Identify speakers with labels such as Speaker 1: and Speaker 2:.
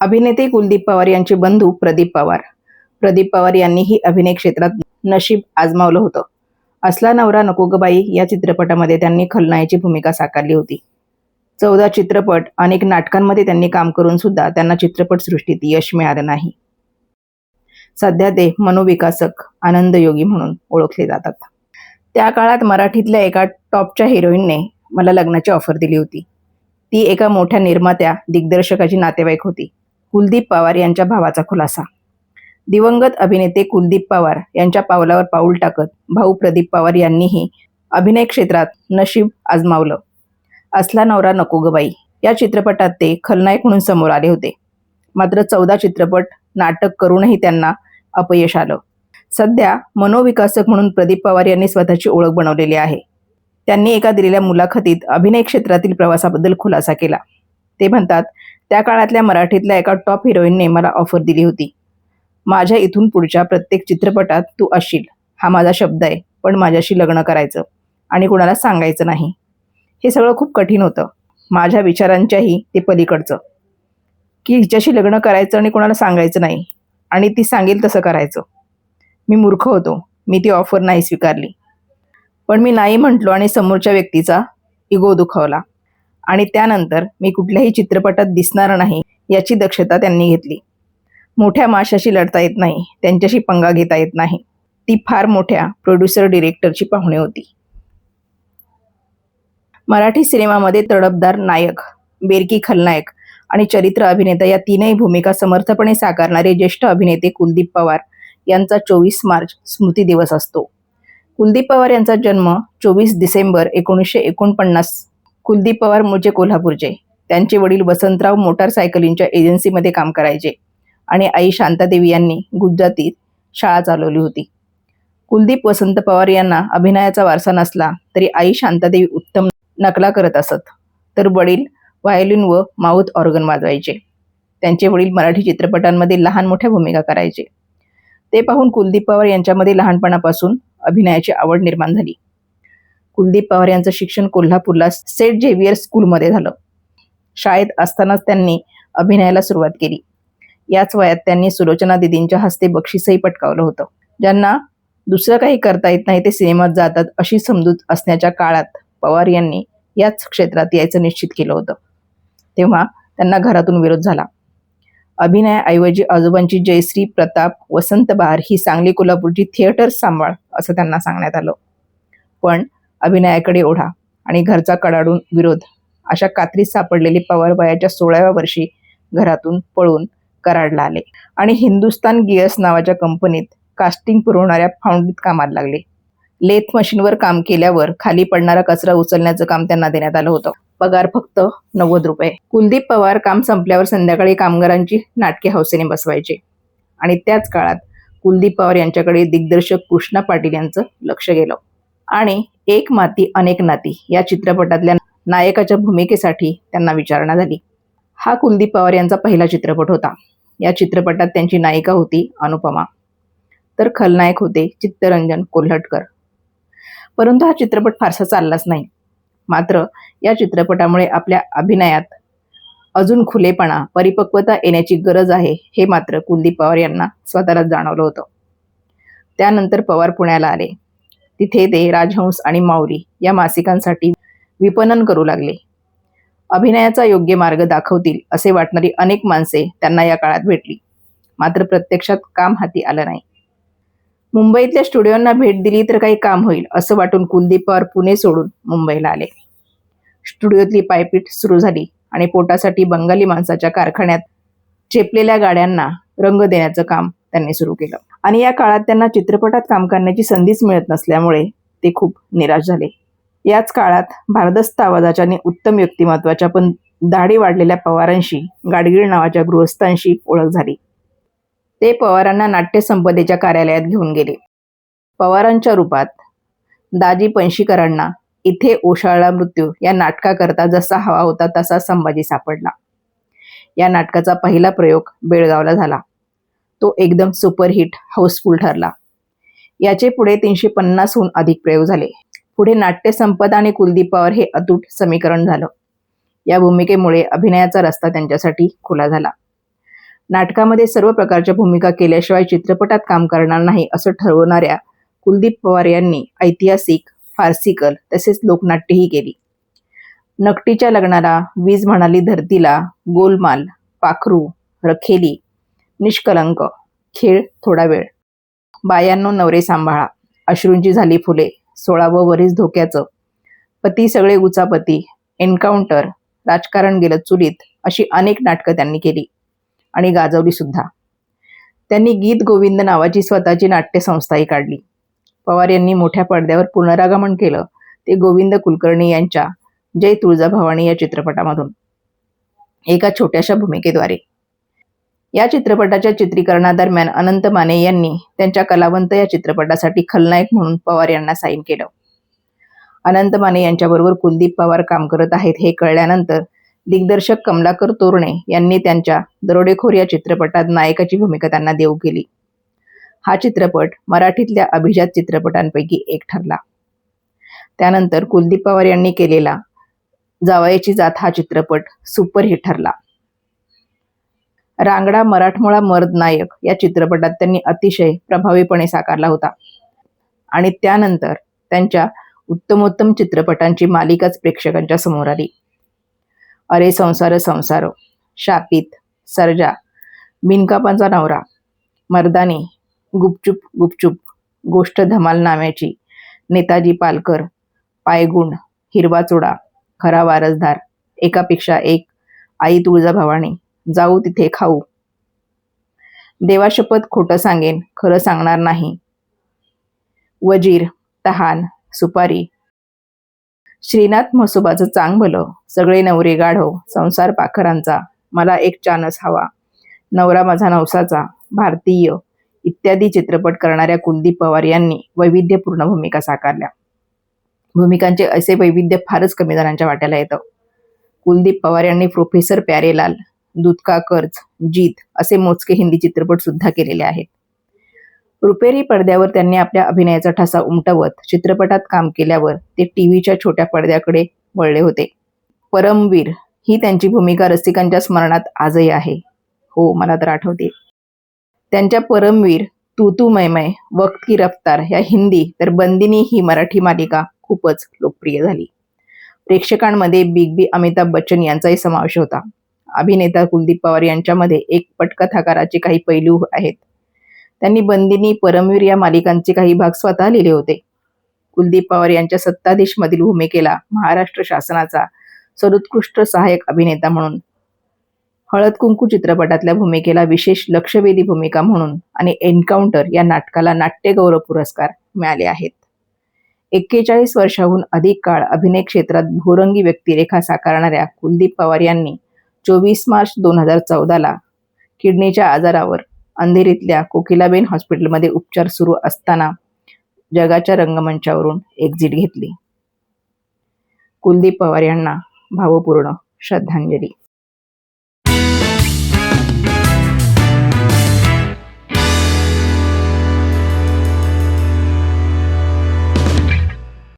Speaker 1: अभिनेते कुलदीप पवार यांचे बंधू प्रदीप पवार. प्रदीप पवार यांनीही अभिनय क्षेत्रात नशीब आजमावलं होतं. असला नवरा नको ग बाई या चित्रपटामध्ये त्यांनी खलनायची भूमिका साकारली होती. 14 चित्रपट, अनेक नाटकांमध्ये त्यांनी काम करून सुद्धा त्यांना चित्रपटसृष्टीत यश मिळालं नाही. सध्या ते मनोविकासक, आनंदयोगी म्हणून ओळखले जातात. त्या काळात मराठीतल्या एका टॉपच्या हिरोईनने मला लग्नाची ऑफर दिली होती. ती एका मोठ्या निर्मात्या, दिग्दर्शकाची नातेवाईक होती. कुलदीप पवार यांच्या भावाचा खुलासा. दिवंगत अभिनेते कुलदीप पवार यांच्या पावलावर पाऊल टाकत भाऊ प्रदीप पवार यांनीही अभिनय क्षेत्रात नशीब आजमावलं. असला नवरा नको ग बाई या चित्रपटात ते खलनायक म्हणून समोर आले होते. मात्र 14 चित्रपट, नाटक करूनही त्यांना अपयश आलं. सध्या मनोविकासक म्हणून प्रदीप पवार यांनी स्वतःची ओळख बनवलेली आहे. त्यांनी एका दिलेल्या मुलाखतीत अभिनय क्षेत्रातील प्रवासाबद्दल खुलासा केला. ते म्हणतात, त्या काळातल्या मराठीतल्या एका टॉप हिरोईनने मला ऑफर दिली होती. माझ्या इथून पुढच्या प्रत्येक चित्रपटात तू असशील, हा माझा शब्द आहे, पण माझ्याशी लग्न करायचं आणि कुणाला सांगायचं नाही. हे सगळं खूप कठीण होतं. माझ्या विचारांच्याही ते पलीकडचं, की हिच्याशी लग्न करायचं आणि कुणाला सांगायचं नाही आणि ती सांगेल तसं करायचं. मी मूर्ख होतो. मी ती ऑफर नाही स्वीकारली. पण मी नाही म्हटलो आणि समोरच्या व्यक्तीचा इगो दुखावला आणि त्यानंतर मी कुठल्याही चित्रपटात दिसणार नाही याची दक्षता त्यांनी घेतली. मोठ्या माशाशी लढता येत नाही, त्यांच्याशी पंगा घेता येत नाही. ती फार मोठ्या प्रोड्युसर डिरेक्टरची पाहुणे होती. मराठी सिनेमामध्ये तडफदार नायक, बेरकी खलनायक आणि चरित्र अभिनेता या तीनही भूमिका समर्थपणे साकारणारे ज्येष्ठ अभिनेते कुलदीप पवार यांचा 24 मार्च स्मृती दिवस असतो. कुलदीप पवार यांचा जन्म 24 डिसेंबर 1949. कुलदीप पवार मूळचे कोल्हापूरचे. त्यांचे वडील वसंतराव मोटारसायकलींच्या एजन्सीमध्ये काम करायचे आणि आई शांतादेवी यांनी गुजरातीत शाळा चालवली होती. कुलदीप वसंत पवार यांना अभिनयाचा वारसा नसला तरी आई शांतादेवी उत्तम नकला करत असत, तर वडील व्हायोलिन व माऊथ ऑर्गन वाजवायचे. त्यांचे वडील मराठी चित्रपटांमध्ये लहान मोठ्या भूमिका करायचे. ते पाहून कुलदीप पवार यांच्यामध्ये लहानपणापासून अभिनयाची आवड निर्माण झाली. कुलदीप पवार यांचं शिक्षण कोल्हापूरला सेंट झेवियर स्कूलमध्ये झालं. शाळेत असतानाच त्यांनी अभिनयाला सुरुवात केली. याच वयात त्यांनी सुलोचना दिदींच्या हस्ते बक्षीसही पटकावलं होतं. ज्यांना दुसरं काही करता येत नाही ते सिनेमात जातात अशी समजूत असण्याच्या काळात पवार यांनी याच क्षेत्रात यायचं निश्चित केलं होतं. तेव्हा त्यांना घरातून विरोध झाला. अभिनयाऐवजी आजोबांची जयश्री, प्रताप, वसंत बहार ही सांगली कोल्हापूरची थिएटर सांभाळ असं त्यांना सांगण्यात आलं. पण अभिनयाकडे ओढा आणि घरचा कडाडून विरोध अशा कात्रीत सापडलेले पवार वयाच्या 16व्या वर्षी घरातून पळून कराडला आले आणि हिंदुस्तान गिअर्स नावाच्या कंपनीत कास्टिंग पुरवणाऱ्या फाउंडरीत कामाला लागले. लेथ मशीनवर काम केल्यावर खाली पडणारा कचरा उचलण्याचं काम त्यांना देण्यात आलं होतं. पगार फक्त 90 रुपये. कुलदीप पवार काम संपल्यावर संध्याकाळी कामगारांची नाटके हौसेने बसवायचे आणि त्याच काळात कुलदीप पवार यांच्याकडे दिग्दर्शक कृष्णा पाटील यांचं लक्ष गेलं आणि एक माती अनेक नाती या चित्रपटातल्या नायकाच्या भूमिकेसाठी त्यांना विचारणा झाली. हा कुलदीप पवार यांचा पहिला चित्रपट होता. या चित्रपटात त्यांची नायिका होती अनुपमा, तर खलनायक होते चित्तरंजन कोल्हटकर. परंतु हा चित्रपट फारसा चाललाच नाही. मात्र या चित्रपटामुळे आपल्या अभिनयात अजून खुलेपणा, परिपक्वता येण्याची गरज आहे हे मात्र कुलदीप पवार यांना स्वतःलाच जाणवलं होतं. त्यानंतर पवार पुण्याला आले. तिथे ते राजहंस आणि माऊली या मासिकांसाठी विपणन करू लागले. अभिनयाचा योग्य मार्ग दाखवतील असे वाटणारी अनेक माणसे त्यांना या काळात भेटली. मात्र प्रत्यक्षात काम हाती आलं नाही. मुंबईतल्या स्टुडिओंना भेट दिली तर काही काम होईल असं वाटून कुलदीप पवार पुणे सोडून मुंबईला आले. स्टुडिओतली पायपीट सुरू झाली आणि पोटासाठी बंगाली माणसाच्या कारखान्यात चेपलेल्या गाड्यांना रंग देण्याचं काम त्यांनी सुरू केलं. आणि या काळात त्यांना चित्रपटात काम करण्याची संधीच मिळत नसल्यामुळे ते खूप निराश झाले. याच काळात भारदस्त आवाजाच्या आणि उत्तम व्यक्तिमत्वाच्या पण दाढी वाढलेल्या पवारांशी गाडगीळ नावाच्या गृहस्थांशी ओळख झाली. ते पवारांना नाट्य संपदेच्या कार्यालयात घेऊन गेले. पवारांच्या रूपात दाजी पणशीकरांना इथे ओशाळला मृत्यू या नाटकाकरता जसा हवा होता तसा संभाजी सापडला. या नाटकाचा पहिला प्रयोग बेळगावला झाला. तो एकदम सुपरहिट, हाऊसफुल ठरला. याचे पुढे 350हून अधिक प्रयोग झाले. पुढे नाट्य संपदा आणि कुलदीप पवार हे अतूट समीकरण झालं. या भूमिकेमुळे अभिनयाचा रस्ता त्यांच्यासाठी खुला झाला. नाटकामध्ये सर्व प्रकारच्या भूमिका केल्याशिवाय चित्रपटात काम करणार नाही असं ठरवणाऱ्या कुलदीप पवार यांनी ऐतिहासिक, फार्सिकल तसेच लोकनाट्यही केली. नकटीच्या लग्नाला, वीज म्हणाली धरतीला, गोलमाल, पाखरू, रखेली, निष्कलंक, खेळ थोडा वेळ, बायांनो नवरे सांभाळा, अश्रूंची झाली फुले, 16वं वरीस धोक्याचं, पती सगळे उचापती, एन्काउंटर, राजकारण गेलं चुलीत अशी अनेक नाटकं त्यांनी केली आणि गाजवली सुद्धा. त्यांनी गीत गोविंद नावाची स्वतःची नाट्यसंस्थाही काढली. पवार यांनी मोठ्या पडद्यावर पुनरागमन केलं ते गोविंद कुलकर्णी यांच्या जय तुळजाभवानी या चित्रपटामधून एका छोट्याशा भूमिकेद्वारे. या चित्रपटाच्या चित्रीकरणादरम्यान अनंत माने यांनी त्यांच्या कलावंत या चित्रपटासाठी खलनायक म्हणून पवार यांना साईन केलं. अनंत माने यांच्याबरोबर कुलदीप पवार काम करत आहेत हे कळल्यानंतर दिग्दर्शक कमलाकर तोरणे यांनी त्यांच्या दरोडेखोर या चित्रपटात नायकाची भूमिका त्यांना देऊ केली. हा चित्रपट मराठीतल्या अभिजात चित्रपटांपैकी एक ठरला. त्यानंतर कुलदीप पवार यांनी केलेला जावयाची जात हा चित्रपट सुपरहिट ठरला. रांगडा मराठमोळा मर्द नायक या चित्रपटात त्यांनी अतिशय प्रभावीपणे साकारला होता आणि त्यानंतर त्यांच्या उत्तमोत्तम चित्रपटांची मालिकाच प्रेक्षकांच्या समोर आली. अरे संसार संसार, शापित, सर्जा, बिनकापांचा नवरा, मर्दानी, गुपचूप गुपचूप, गोष्ट धमाल नाम्याची, नेताजी पालकर, पायगुण, हिरवा चुडा, खरा वारसदार, एकापेक्षा एक, आई तुळजाभवानी, जाऊ तिथे खाऊ, देवाशपथ खोटं सांगेन खरं सांगणार नाही, वजीर, तहान, सुपारी, श्रीनाथ म्हसोबाचं चांग भलं, सगळे नवरे गाढव, संसार पाखरांचा, मला एक चानस हवा, नवरा माझा नवसाचा, भारतीय इत्यादी चित्रपट करणाऱ्या कुलदीप पवार यांनी वैविध्यपूर्ण भूमिका साकारल्या. भूमिकांचे असे वैविध्य फारच कमी जणांच्या वाट्याला येतं. कुलदीप पवार यांनी प्रोफेसर प्यारेलाल, दूध का कर्ज, जीत असे मोजके हिंदी चित्रपट सुद्धा केलेले आहेत. रुपेरी पडद्यावर त्यांनी आपल्या अभिनयाचा ठसा उमटवत चित्रपटात काम केल्यावर ते टीव्हीच्या छोट्या पडद्याकडे वळले होते. परमवीर ही त्यांची भूमिका रसिकांच्या स्मरणात आजही आहे. हो, मला तर आठवते. त्यांच्या परमवीर, तू तू मै मै, वक्त की रफ्तार ह्या हिंदी तर बंदिनी ही मराठी मालिका खूपच लोकप्रिय झाली. प्रेक्षकांमध्ये बिग बी अमिताभ बच्चन यांचाही समावेश होता. अभिनेता कुलदीप पवार यांच्यामध्ये एक पटकथाकाराचे काही पैलू आहेत. त्यांनी बंदिनी, परमवीर या मालिकांचे काही भाग स्वतः लिहिले होते. कुलदीप पवार यांच्या सत्ताधीश मधील भूमिकेला महाराष्ट्र शासनाचा सर्वोत्कृष्ट सहाय्यक अभिनेता म्हणून, हळद कुंकू चित्रपटातल्या भूमिकेला विशेष लक्षवेधी भूमिका म्हणून आणि एन्काउंटर या नाटकाला नाट्यगौरव पुरस्कार मिळाले आहेत. 41 वर्षाहून अधिक काळ अभिनय क्षेत्रात भोरंगी व्यक्तिरेखा साकारणाऱ्या कुलदीप पवार यांनी 24 मार्च 2014ला किडनीच्या आजारावर अंधेरीतल्या कोकिलाबेन हॉस्पिटलमध्ये उपचार सुरू असताना जगाच्या रंगमंचावरून एक्झिट घेतली. कुलदीप पवार यांना भावपूर्ण श्रद्धांजली.